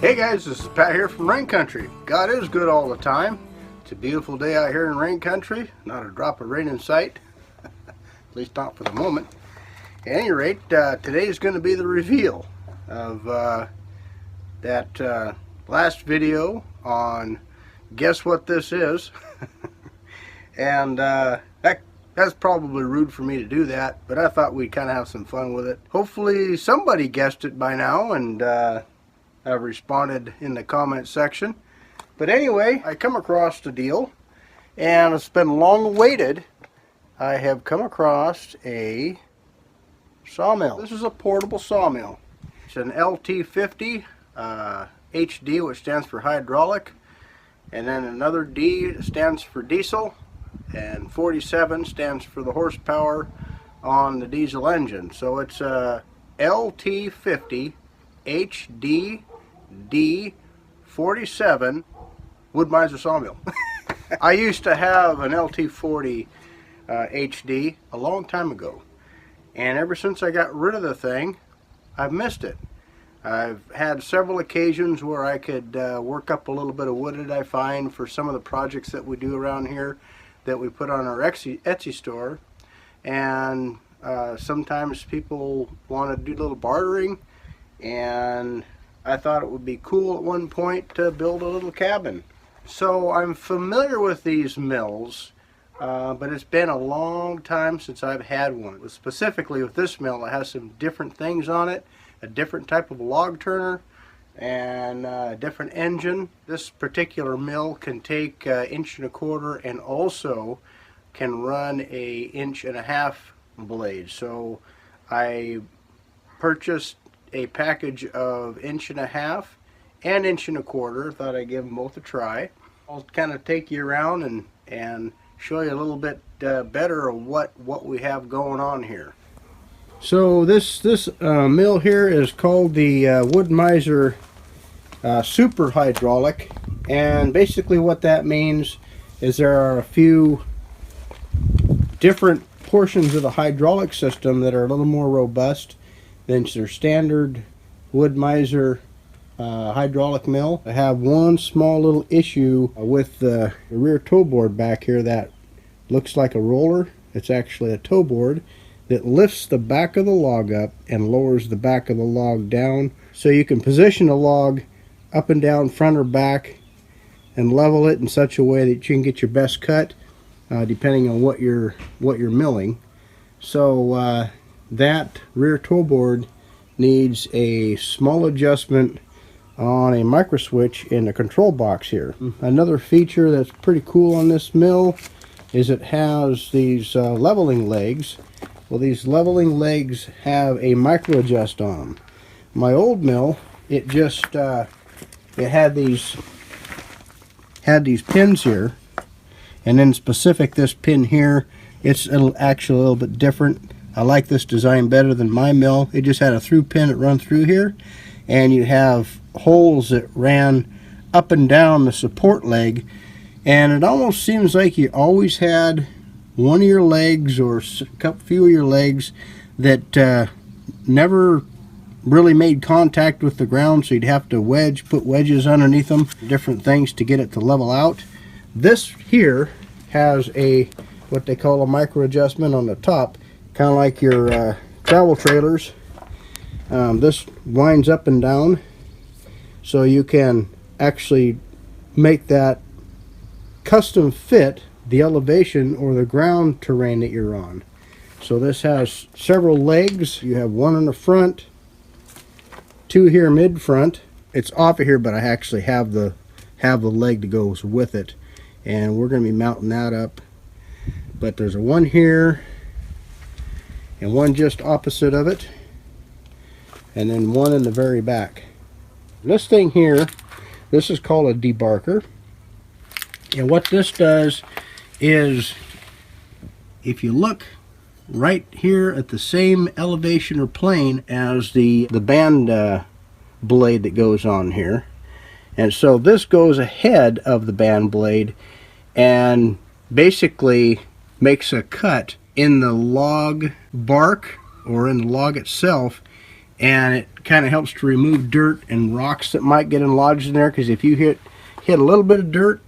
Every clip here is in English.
Hey guys, this is Pat here from Rain Country. God is good all the time. It's a beautiful day out here in Rain Country. Not a drop of rain in sight. At least not for the moment. At any rate, today is going to be the reveal of that last video on guess what this is. And that's probably rude for me to do that, but I thought we'd kind of have some fun with it. Hopefully somebody guessed it by now and I've responded in the comment section. But anyway, I come across the deal, and it's been long awaited. I have come across a sawmill. This is a portable sawmill. It's an LT50 HD, which stands for hydraulic, and then another D stands for diesel, and 47 stands for the horsepower on the diesel engine. So it's a LT50 HD D47 wood-mizer sawmill. I used to have an LT40 HD a long time ago, and ever since I got rid of the thing, I've missed it. I've had several occasions where I could work up a little bit of wood that I find for some of the projects that we do around here that we put on our Etsy store, and sometimes people want to do a little bartering, and I thought it would be cool at one point to build a little cabin. So I'm familiar with these mills, but it's been a long time since I've had one. Specifically with this mill, it has some different things on it, a different type of log turner, and a different engine. This particular mill can take 1.25 inches and also can run a 1.5 inch blade. So I purchased a package of 1.5 inches and 1.25 inches. Thought I'd give them both a try. I'll kind of take you around and show you a little bit better of what we have going on here. So this mill here is called the Wood Miser Super Hydraulic, and basically what that means is there are a few different portions of the hydraulic system that are a little more robust than their standard Wood Miser hydraulic mill. I have one small little issue with the rear toe board back here that looks like a roller. It's actually a toe board that lifts the back of the log up and lowers the back of the log down, so you can position the log up and down, front or back, and level it in such a way that you can get your best cut depending on what you're milling. So that rear toe board needs a small adjustment on a micro switch in the control box here. Another feature that's pretty cool on this mill is it has these leveling legs. Well, these leveling legs have a micro adjust on them. My old mill, it just it had these pins here, and then specific this pin here, it's actually a little bit different. I like this design better than my mill. It just had a through pin that run through here, and you have holes that ran up and down the support leg, and it almost seems like you always had one of your legs or a few of your legs that never really made contact with the ground, so you'd have to put wedges underneath them, different things to get it to level out. This here has what they call a micro adjustment on the top, kind of like your travel trailers. This winds up and down, so you can actually make that custom fit the elevation or the ground terrain that you're on. So this has several legs. You have one in the front, two here mid front. It's off of here, but I actually have the leg that goes with it, and we're going to be mounting that up. But there's a one here and one just opposite of it, and then one in the very back. This thing here, this is called a debarker, and what this does is, if you look right here at the same elevation or plane as the band blade that goes on here, and so this goes ahead of the band blade and basically makes a cut in the log bark or in the log itself, and it kind of helps to remove dirt and rocks that might get lodged in there, because if you hit a little bit of dirt,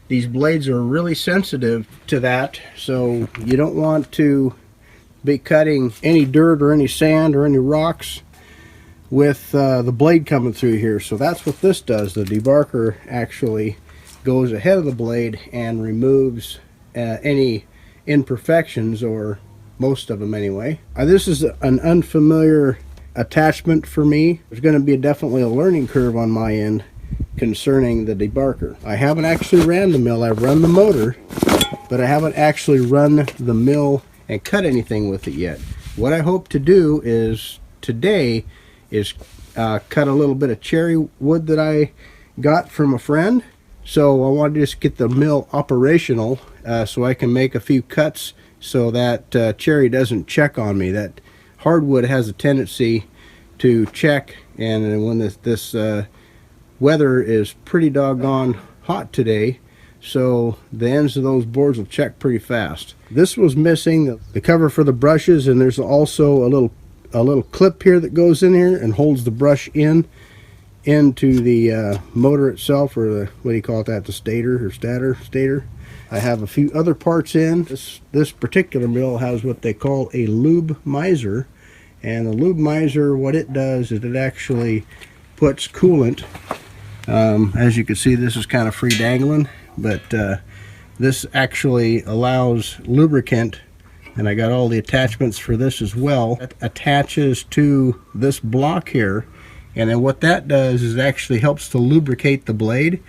these blades are really sensitive to that, so you don't want to be cutting any dirt or any sand or any rocks with the blade coming through here. So that's what this does. The debarker actually goes ahead of the blade and removes any imperfections, or most of them anyway. This is an unfamiliar attachment for me. There's going to be definitely a learning curve on my end concerning the debarker. I haven't actually ran the mill. I've run the motor, but I haven't actually run the mill and cut anything with it yet. What I hope to do is today is cut a little bit of cherry wood that I got from a friend. So I want to just get the mill operational so I can make a few cuts so that cherry doesn't check on me. That hardwood has a tendency to check, and when this weather is pretty doggone hot today, so the ends of those boards will check pretty fast. This was missing the cover for the brushes, and there's also a little clip here that goes in here and holds the brush into the motor itself, or the, what do you call it, that, the stator or stator. I have a few other parts in. This particular mill has what they call a Lube Miser, and the Lube Miser, what it does is it actually puts coolant. As you can see, this is kind of free dangling, but this actually allows lubricant, and I got all the attachments for this as well. It attaches to this block here, and then what that does is it actually helps to lubricate the blade.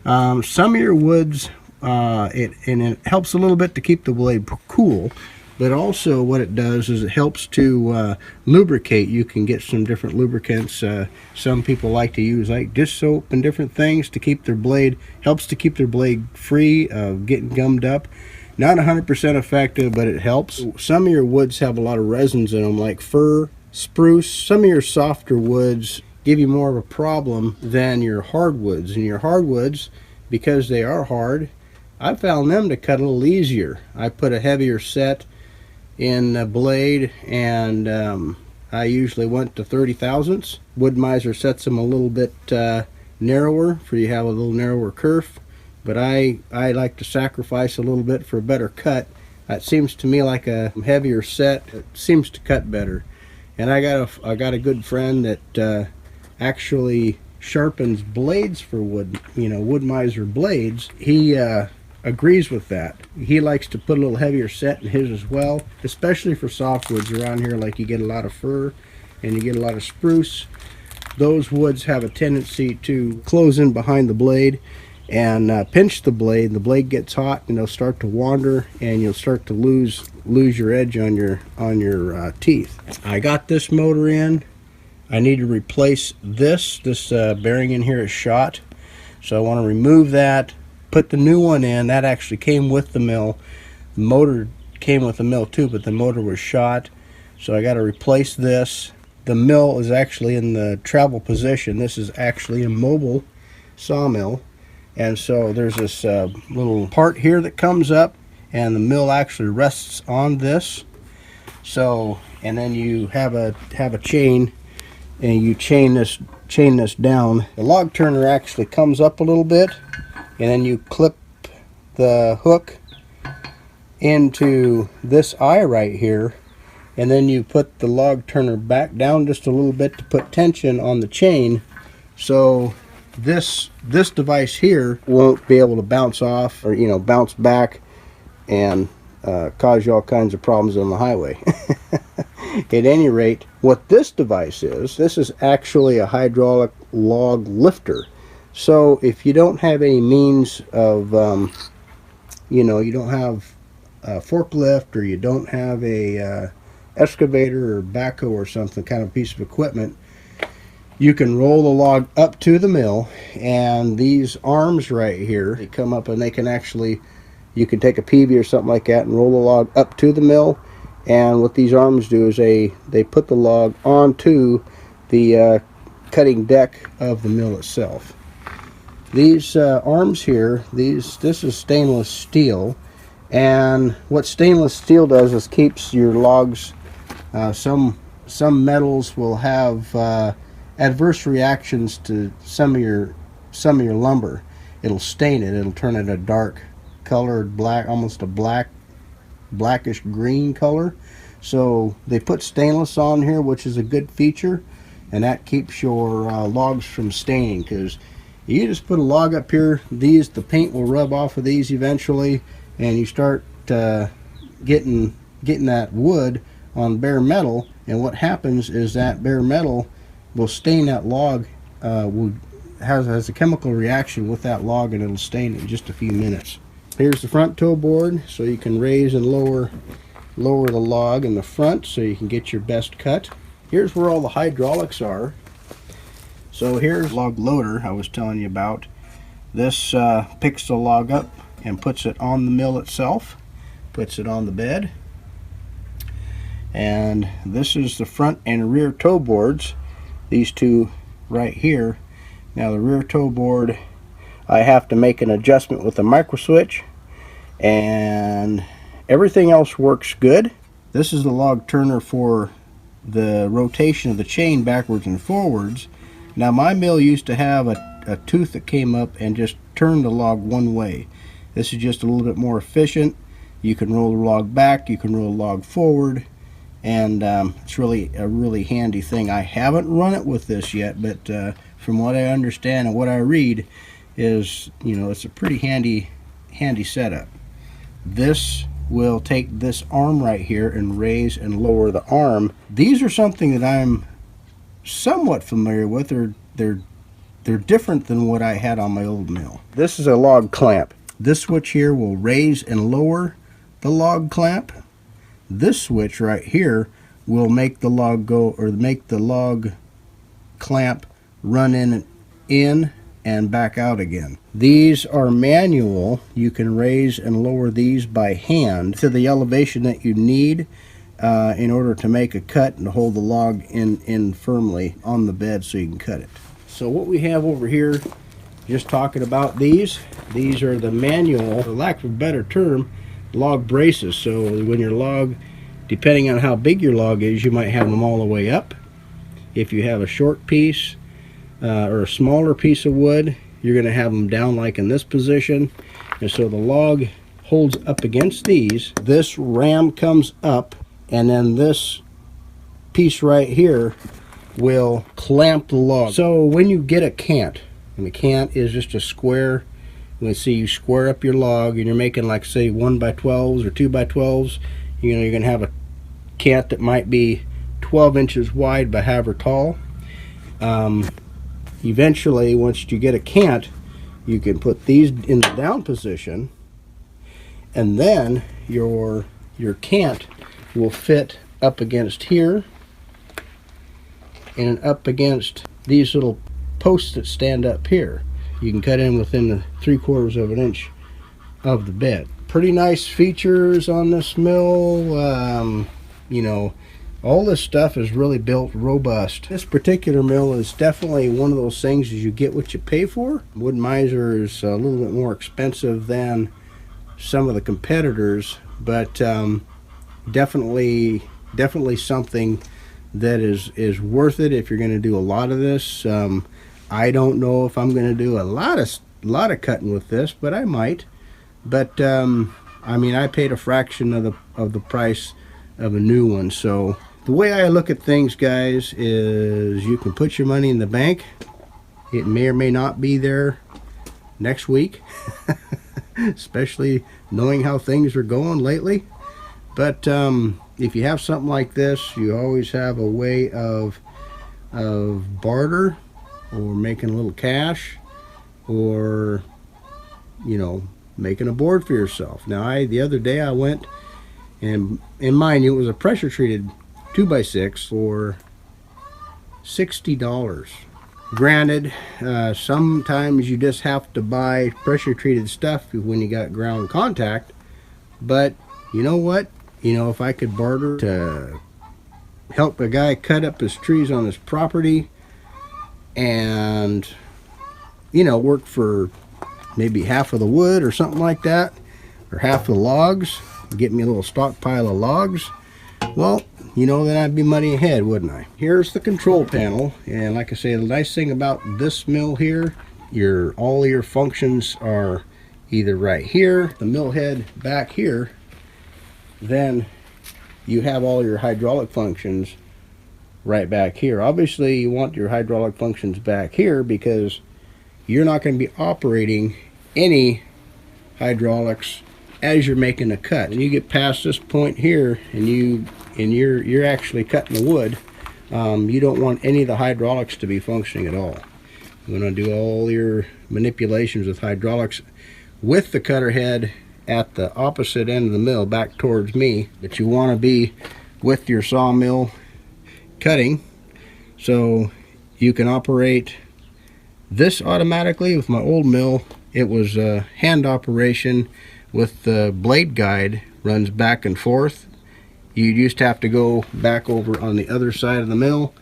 Some of your woods, it helps a little bit to keep the blade cool, but also what it does is it helps to lubricate. You can get some different lubricants. Some people like to use like dish soap and different things to keep their blade, helps to keep their blade free of getting gummed up. Not 100% effective, but it helps. Some of your woods have a lot of resins in them, like fir, spruce. Some of your softer woods give you more of a problem than your hardwoods. And your hardwoods, because they are hard, I found them to cut a little easier. I put a heavier set in the blade, and I usually went to 30 thousandths. Wood Miser sets them a little bit narrower, for you have a little narrower kerf. But I like to sacrifice a little bit for a better cut. It seems to me like a heavier set, it seems to cut better. And I got a good friend that actually sharpens blades for wood, Wood Miser blades. He agrees with that. He likes to put a little heavier set in his as well, especially for softwoods around here. Like you get a lot of fir and you get a lot of spruce. Those woods have a tendency to close in behind the blade and pinch the blade. The blade gets hot and they'll start to wander, and you'll start to lose your edge on your teeth. I got this motor in. I need to replace this bearing in here is shot, so I want to remove that, put the new one in. That actually came with the mill. The motor came with the mill too, but the motor was shot, so I got to replace this. The mill is actually in the travel position. This is actually a mobile sawmill. And so there's this little part here that comes up, and the mill actually rests on this. So, and then you have a chain, and you chain this down. The log turner actually comes up a little bit, and then you clip the hook into this eye right here, and then you put the log turner back down just a little bit to put tension on the chain. So this device here won't be able to bounce off, or bounce back and cause you all kinds of problems on the highway. At any rate, what this device is, this is actually a hydraulic log lifter. So if you don't have any means of you don't have a forklift, or you don't have a excavator or backhoe or something, kind of piece of equipment, you can roll the log up to the mill, and these arms right here, they come up, and they can actually, you can take a PV or something like that and roll the log up to the mill. And what these arms do is they put the log onto the cutting deck of the mill itself. These arms here, this is stainless steel, and what stainless steel does is keeps your logs, some some metals will have adverse reactions to some of your lumber. It'll stain it. It'll turn it a dark colored black, almost a blackish green color. So they put stainless on here, which is a good feature, and that keeps your logs from staining. Because you just put a log up here, the paint will rub off of these eventually, and you start getting that wood on bare metal, and what happens is that bare metal will stain that log. Has a chemical reaction with that log, and it'll stain it in just a few minutes. Here's the front toe board, so you can raise and lower the log in the front so you can get your best cut. Here's where all the hydraulics are. So here's the log loader I was telling you about. This picks the log up and puts it on the mill itself, puts it on the bed. And this is the front and rear toe boards, these two right here. Now the rear toe board, I have to make an adjustment with the micro switch, and everything else works good. This is the log turner for the rotation of the chain backwards and forwards. Now my mill used to have a tooth that came up and just turned the log one way. This is just a little bit more efficient. You can roll the log back, you can roll the log forward, and it's really a really handy thing. I haven't run it with this yet, but from what I understand and what I read is, it's a pretty handy setup. This will take this arm right here and raise and lower the arm. These are something that I'm somewhat familiar with. They're different than what I had on my old mill. This is a log clamp. This switch here will raise and lower the log clamp. This switch right here will make the log go, or make the log clamp run in and back out again. These are manual. You can raise and lower these by hand to the elevation that you need in order to make a cut and hold the log in firmly on the bed so you can cut it. So what we have over here, just talking about these are the manual, for lack of a better term, log braces. So when your log, depending on how big your log is, you might have them all the way up. If you have a short piece or a smaller piece of wood, you're going to have them down like in this position, and so the log holds up against these. This ram comes up, and then this piece right here will clamp the log. So when you get a cant, and the cant is just a square, let's see, you square up your log and you're making, like, say 1x12s or 2x12s, you're going to have a cant that might be 12 inches wide by however tall. Eventually, once you get a cant, you can put these in the down position, and then your cant will fit up against here and up against these little posts that stand up here. You can cut in within the 3/4 of an inch of the bed. Pretty nice features on this mill. All this stuff is really built robust. This particular mill is definitely one of those things is you get what you pay for. Wood Miser is a little bit more expensive than some of the competitors, but definitely something that is worth it if you're going to do a lot of this. I don't know if I'm going to do a lot of cutting with this, but I might. But I paid a fraction of the price of a new one. So the way I look at things, guys, is you can put your money in the bank. It may or may not be there next week, especially knowing how things are going lately. But if you have something like this, you always have a way of barter, or making a little cash, or making a board for yourself. Now the other day I went, and in mind you, it was a pressure treated 2x6 for $60. Granted, sometimes you just have to buy pressure treated stuff when you got ground contact, but you know what, if I could barter to help a guy cut up his trees on his property and work for maybe half of the wood or something like that, or half the logs, get me a little stockpile of logs, well, you know, then I'd be muddy ahead, wouldn't I? Here's the control panel, and like I say, the nice thing about this mill here, all your functions are either right here, the mill head back here, then you have all your hydraulic functions right back here. Obviously you want your hydraulic functions back here because you're not going to be operating any hydraulics as you're making a cut. When you get past this point here and you're actually cutting the wood, you don't want any of the hydraulics to be functioning at all. You're going to do all your manipulations with hydraulics with the cutter head at the opposite end of the mill back towards me, but you want to be with your sawmill cutting so you can operate this automatically. With my old mill, it was a hand operation with the blade guide runs back and forth. You used to have to go back over on the other side of the mill,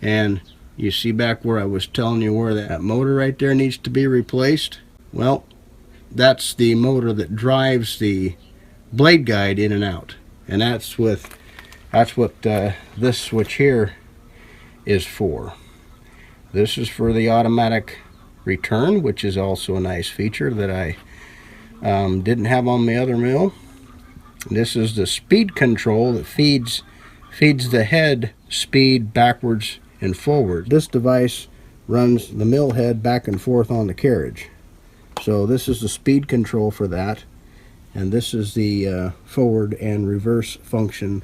and you see back where I was telling you where that motor right there needs to be replaced. Well, that's the motor that drives the blade guide in and out, and that's what this switch here is for. This is for the automatic return, which is also a nice feature that I didn't have on my other mill. This is the speed control that feeds the head speed backwards and forward. This device runs the mill head back and forth on the carriage. So this is the speed control for that, and this is the forward and reverse function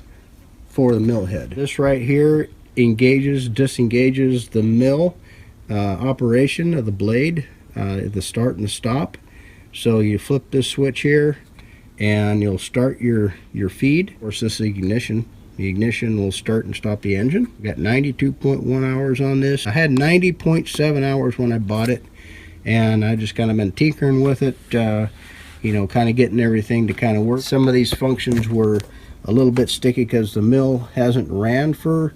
for the mill head. This right here disengages the mill operation of the blade, the start and the stop. So you flip this switch here and you'll start your feed. Of course, this is ignition. The ignition will start and stop the engine. Got 92.1 hours on this. I had 90.7 hours when I bought it, and I just kind of been tinkering with it, you know, kind of getting everything to kind of work. Some of these functions were a little bit sticky because the mill hasn't ran for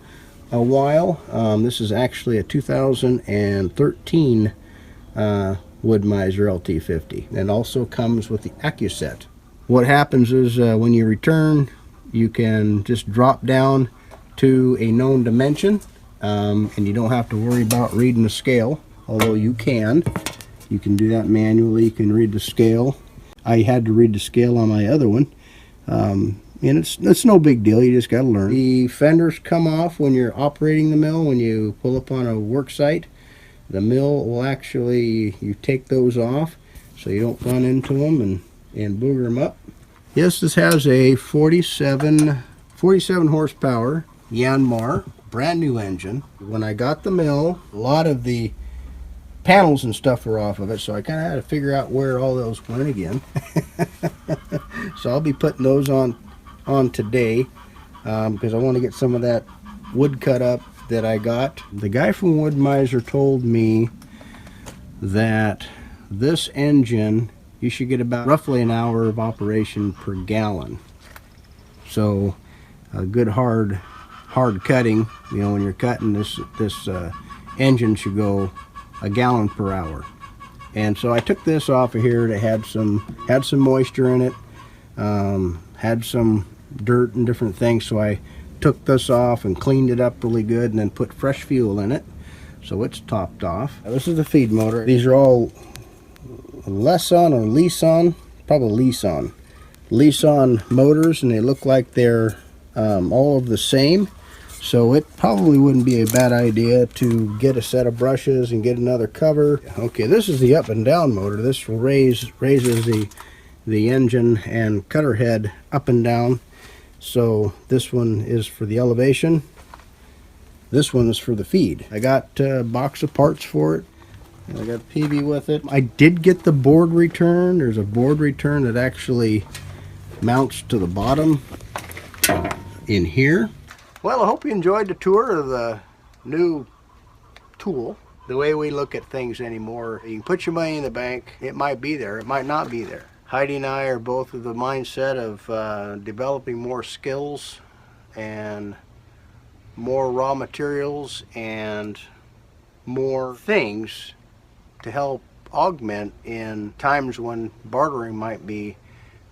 a while. This is actually a 2013 Wood Miser LT50, and also comes with the AccuSet. What happens is when you return, you can just drop down to a known dimension, and you don't have to worry about reading the scale, although you can do that manually. You can read the scale. I had to read the scale on my other one, and it's no big deal. You just got to learn. The fenders come off when you're operating the mill. When you pull up on a work site, the mill will actually, you take those off so you don't run into them and booger them up. Yes, this has a 47 horsepower Yanmar brand new engine. When I got the mill, a lot of the panels and stuff were off of it, so I kind of had to figure out where all those went again. So I'll be putting those on today, because I want to get some of that wood cut up that I got. The guy from Wood Miser told me that this engine, you should get about roughly an hour of operation per gallon. So a good hard cutting, you know, when you're cutting this engine should go a gallon per hour. And so I took this off of here. It had some moisture in it, had some dirt and different things, so I took this off and cleaned it up really good and then put fresh fuel in it, so it's topped off. Now, this is the feed motor. These are all Lesson or Leeson, probably Leeson motors, and they look like they're all of the same, so it probably wouldn't be a bad idea to get a set of brushes and get another cover. Okay, this is the up and down motor. This will raises the engine and cutter head up and down. So this one is for the elevation, this one is for the feed. I got a box of parts for it, and I got a PV with it. I did get the board return. There's a board return that actually mounts to the bottom in here. Well, I hope you enjoyed the tour of the new tool. The way we look at things anymore, you can put your money in the bank. It might be there, it might not be there. Heidi and I are both of the mindset of developing more skills and more raw materials and more things to help augment in times when bartering might be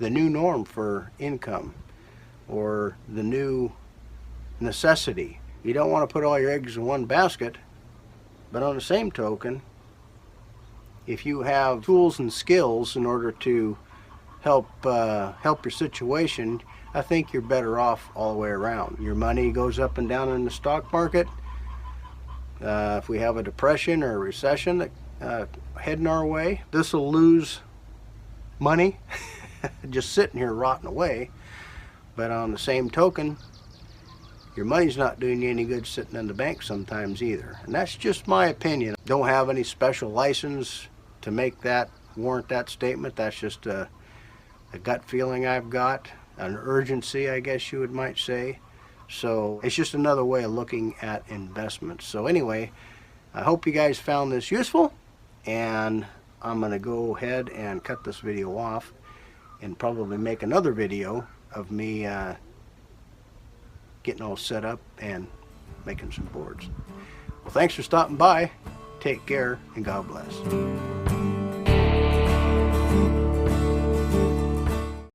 the new norm for income, or the new necessity. You don't want to put all your eggs in one basket, but on the same token, if you have tools and skills in order to help your situation, I think you're better off all the way around. Your money goes up and down in the stock market. If we have a depression or a recession heading our way, this will lose money just sitting here rotting away. But on the same token, your money's not doing you any good sitting in the bank sometimes either. And that's just my opinion. Don't have any special license to make that, warrant that statement. That's just a gut feeling I've got, an urgency, I guess you might say. So it's just another way of looking at investments. So anyway, I hope you guys found this useful, and I'm going to go ahead and cut this video off and probably make another video of me getting all set up and making some boards. Well, thanks for stopping by. Take care, and God bless.